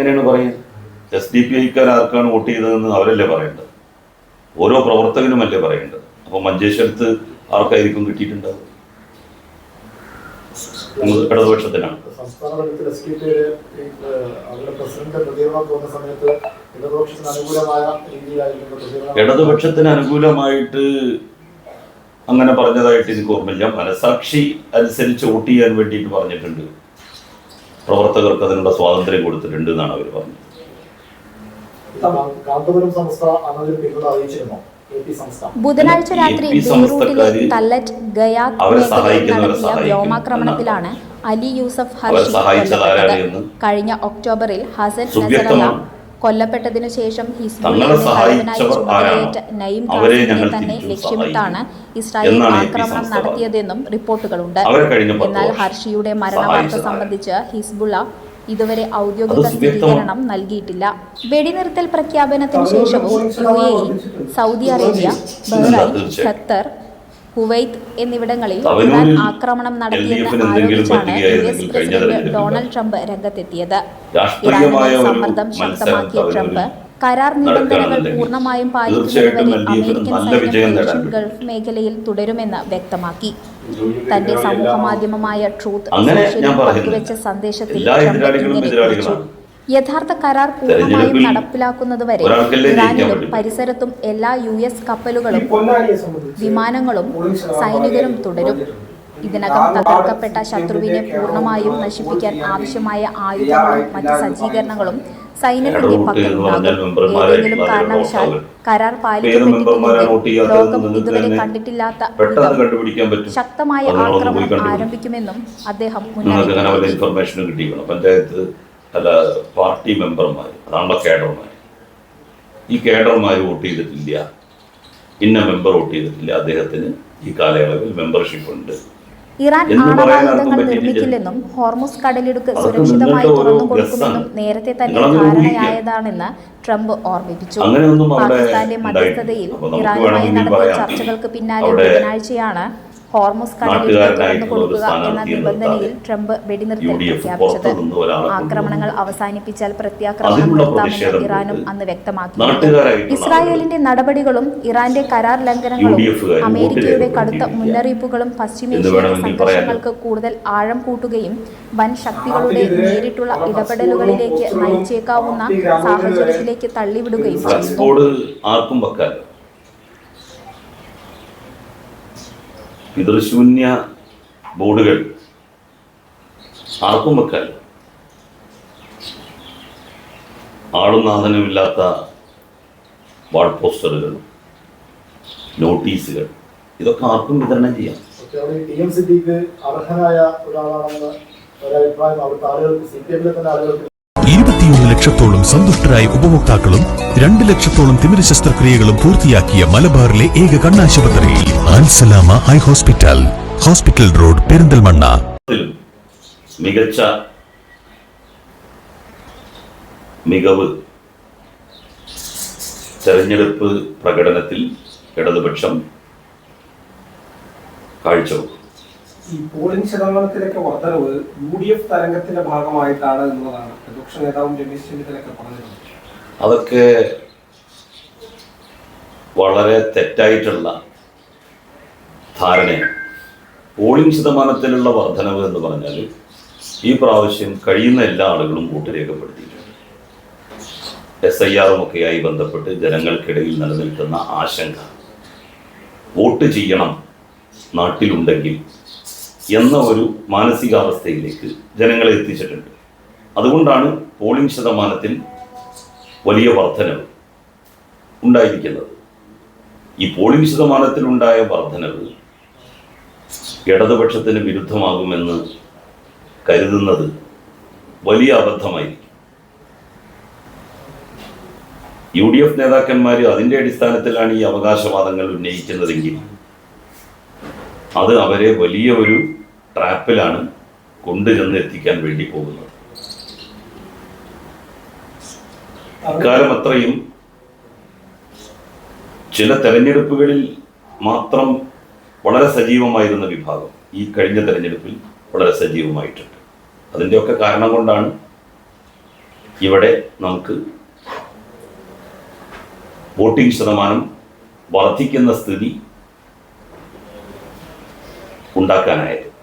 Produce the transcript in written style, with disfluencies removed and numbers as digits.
എങ്ങനെയാണ് പറയുന്നത്? SDPIക്കാർ ആർക്കാണ് വോട്ട് ചെയ്തതെന്ന് അവരല്ലേ പറയേണ്ടത്, ഓരോ പ്രവർത്തകനുമല്ലേ പറയേണ്ടത്. അപ്പോൾ മഞ്ചേശ്വരത്ത് ആർക്കായിരിക്കും കിട്ടിയിട്ടുണ്ടാവും? ഇടതുപക്ഷത്തിനാണ്. ഇടതുപക്ഷത്തിന് അനുകൂലമായിട്ട് അങ്ങനെ പറഞ്ഞതായിട്ട് എനിക്ക് ഓർമ്മയില്ല. മനസാക്ഷി അനുസരിച്ച് വോട്ട് ചെയ്യാൻ വേണ്ടിയിട്ട് പറഞ്ഞിട്ടുണ്ട്, പ്രവർത്തകർക്ക് അതിനുള്ള സ്വാതന്ത്ര്യം കൊടുത്തിട്ടുണ്ട് എന്നാണ് അവർ പറഞ്ഞത്. ബുധനാഴ്ച രാത്രി ബെയ്റൂട്ടിലെ തല്ലറ്റ് ഗയാത്ത് മേഖലയിൽ നടത്തിയ വ്യോമാക്രമണത്തിലാണ് അലി യൂസഫ് ഹർഷി കൊല്ലപ്പെട്ടത്. കഴിഞ്ഞ ഒക്ടോബറിൽ ഹസൻ നസറല്ല കൊല്ലപ്പെട്ടതിനു ശേഷം ഹിസ്ബുള്ളയുടെ തലവനായി ചുമതലയേറ്റ നഈം ഖാസിമിനെ തന്നെ ലക്ഷ്യമിട്ടാണ് ഇസ്രായേൽ ആക്രമണം നടത്തിയതെന്നും റിപ്പോർട്ടുകളുണ്ട്. എന്നാൽ ഹർഷിയുടെ മരണവാർത്ത സംബന്ധിച്ച് ഹിസ്ബുള്ള ഇതുവരെ ഔദ്യോഗിക സ്ഥിരീകരണം നൽകിയിട്ടില്ല. വെടിനിർത്തൽ പ്രഖ്യാപനത്തിനു ശേഷവും UAE, Saudi Arabia, Bahrain, Qatar, Kuwait എന്നിവിടങ്ങളിൽ ഇറാൻ ആക്രമണം നടത്തിയെന്ന് ആരോപിച്ചാണ് US പ്രസിഡന്റ് ഡൊണാൾഡ് ട്രംപ് രംഗത്തെത്തിയത്. ഇറാനുമേൽ സമ്മർദ്ദം ശക്തമാക്കിയ ട്രംപ് കരാർ നിബന്ധനകൾ പൂർണ്ണമായും പാലിക്കുന്നതുവരെ അമേരിക്കൻ സൈന്യം ഗൾഫ് മേഖലയിൽ തുടരുമെന്ന് വ്യക്തമാക്കി. തന്റെ സമൂഹമാധ്യമമായ ട്രൂത്ത് സോഷ്യലിൽ പങ്കുവെച്ച സന്ദേശത്തിൽ ട്രംപ് ഇങ്ങനെ കുറിച്ചു: യഥാർത്ഥ കരാർ പൂർണ്ണമായും നടപ്പിലാക്കുന്നതുവരെ ഇറാനിലും പരിസരത്തും എല്ലാ US കപ്പലുകളും വിമാനങ്ങളും സൈനികരും തുടരും. ഇതിനകം തകർക്കപ്പെട്ട ശത്രുവിനെ പൂർണ്ണമായും നശിപ്പിക്കാൻ ആവശ്യമായ ആയുധങ്ങളും മറ്റ് സജ്ജീകരണങ്ങളും സൈന്യത്തിന്റെ പക്കലുണ്ടാകും. ഏതെങ്കിലും കാരണവശാൽ കരാർ പാലിക്കപ്പെട്ടിട്ടില്ലെങ്കിൽ ലോകം ഇതുവരെ കണ്ടിട്ടില്ലാത്ത വിധം ശക്തമായ ആക്രമണം ആരംഭിക്കുമെന്നും അദ്ദേഹം മുന്നറിയിപ്പ്. പാർട്ടി മെമ്പർമാർ, അതാണല്ലോ കേഡർമാർ. ഈ കേഡർമാർ വോട്ട് ചെയ്തിട്ടില്ല, ഇന്ന മെമ്പർ വോട്ട് ചെയ്തിട്ടില്ല, അദ്ദേഹത്തിന് ഈ കാലയളവിൽ മെമ്പർഷിപ്പ് ഉണ്ട്. ഇറാൻ ആണവായുധങ്ങൾ നിർമ്മിക്കില്ലെന്നും ഹോർമുസ് കടലിടുക്ക് സുരക്ഷിതമായി തുറന്നുകൊടുക്കുമെന്നും നേരത്തെ തന്നെ ധാരണയായതാണെന്ന് ട്രംപ് ഓർമ്മിപ്പിച്ചു. പാകിസ്ഥാന്റെ മധ്യസ്ഥതയിൽ ഇറാനുമായി നടത്തിയ ചർച്ചകൾക്ക് പിന്നാലെ ബുധനാഴ്ചയാണ് ഹോർമുസ് കടലിടുക്ക് തുറന്നു കൊടുക്കുക എന്ന നിബന്ധനയിൽ ട്രംപ് വെടിനിർത്തൽ പ്രഖ്യാപിച്ചത്. ആക്രമണങ്ങൾ അവസാനിപ്പിച്ചാൽ പ്രത്യാക്രമണം നിർത്താമെന്ന് ഇറാനും അന്ന് വ്യക്തമാക്കിയിരുന്നു. ഇസ്രായേലിന്റെ നടപടികളും ഇറാന്റെ കരാർ ലംഘനങ്ങളും അമേരിക്കയുടെ കടുത്ത മുന്നറിയിപ്പുകളും പശ്ചിമേഷ്യയിലെ സംഘർഷങ്ങൾക്ക് കൂടുതൽ ആഴം കൂട്ടുകയും വൻ ശക്തികളുടെ നേരിട്ടുള്ള ഇടപെടലുകളിലേക്ക് നയിച്ചേക്കാവുന്ന സാഹചര്യത്തിലേക്ക് തള്ളിവിടുകയും ചെയ്യുന്നു. പിതൃശൂന്യ ബോർഡുകൾ ആർക്കും വെക്കാൻ, ആളും നാഥനുമില്ലാത്ത വാൾ പോസ്റ്ററുകൾ, നോട്ടീസുകൾ, ഇതൊക്കെ ആർക്കും വിതരണം ചെയ്യാം. ലക്ഷത്തോളം സന്തുഷ്ടരായ ഉപഭോക്താക്കളും 2 ലക്ഷത്തോളം തിമിര ശസ്ത്രക്രിയകളും പൂർത്തിയാക്കിയ മലബാറിലെ ഏക കണ്ണാശുപത്രി Al Salama high hospital, hospital road, Perinthalmanna. മികവ് തെരഞ്ഞെടുപ്പ് പ്രകടനത്തിൽ ഇടതുപക്ഷം കാഴ്ചവെക്കും. ഈ പോളിംഗ് ശതമാനത്തിലൊക്കെ വർധനവ് UDF തരംഗത്തിന്റെ ഭാഗമായിട്ടാണ് എന്നതാണ് പ്രതിപക്ഷ നേതാവും രമേശ് ചെന്നിത്തലയൊക്കെ പറഞ്ഞത്. അതൊക്കെ വളരെ തെറ്റായിട്ടുള്ള ധാരണയാണ്. പോളിംഗ് ശതമാനത്തിലുള്ള വർധനവ് എന്ന് പറഞ്ഞാൽ ഈ പ്രാവശ്യം കഴിയുന്ന എല്ലാ ആളുകളും വോട്ട് രേഖപ്പെടുത്തിയിട്ടുണ്ട്. SIR-ഉമൊക്കെയായി ബന്ധപ്പെട്ട് ജനങ്ങൾക്കിടയിൽ നിലനിൽക്കുന്ന ആശങ്ക വോട്ട് ചെയ്യണം നാട്ടിലുണ്ടെങ്കിൽ എന്ന ഒരു മാനസികാവസ്ഥയിലേക്ക് ജനങ്ങളെ എത്തിച്ചിട്ടുണ്ട്. അതുകൊണ്ടാണ് പോളിംഗ് ശതമാനത്തിൽ വലിയ വർധനവ് ഉണ്ടായിരിക്കുന്നത്. ഈ പോളിംഗ് ശതമാനത്തിലുണ്ടായ വർധനവ് ഇടതുപക്ഷത്തിന് വിരുദ്ധമാകുമെന്ന് കരുതുന്നത് വലിയ അബദ്ധമായിരിക്കും. UDF നേതാക്കന്മാർ അതിൻ്റെ അടിസ്ഥാനത്തിലാണ് ഈ അവകാശവാദങ്ങൾ ഉന്നയിക്കുന്നതെങ്കിൽ അത് അവരെ വലിയ ഒരു ട്രാപ്പിലാണ് കൊണ്ടുചെന്ന് എത്തിക്കാൻ വേണ്ടി പോകുന്നത്. ഇക്കാലം അത്രയും ചില തെരഞ്ഞെടുപ്പുകളിൽ മാത്രം വളരെ സജീവമായിരുന്ന വിഭാഗം ഈ കഴിഞ്ഞ തെരഞ്ഞെടുപ്പിൽ വളരെ സജീവമായിട്ടുണ്ട്. അതിൻ്റെയൊക്കെ കാരണം കൊണ്ടാണ് ഇവിടെ നമുക്ക് വോട്ടിംഗ് ശതമാനം വർദ്ധിക്കുന്ന സ്ഥിതി ഉണ്ടാക്കാനായത്.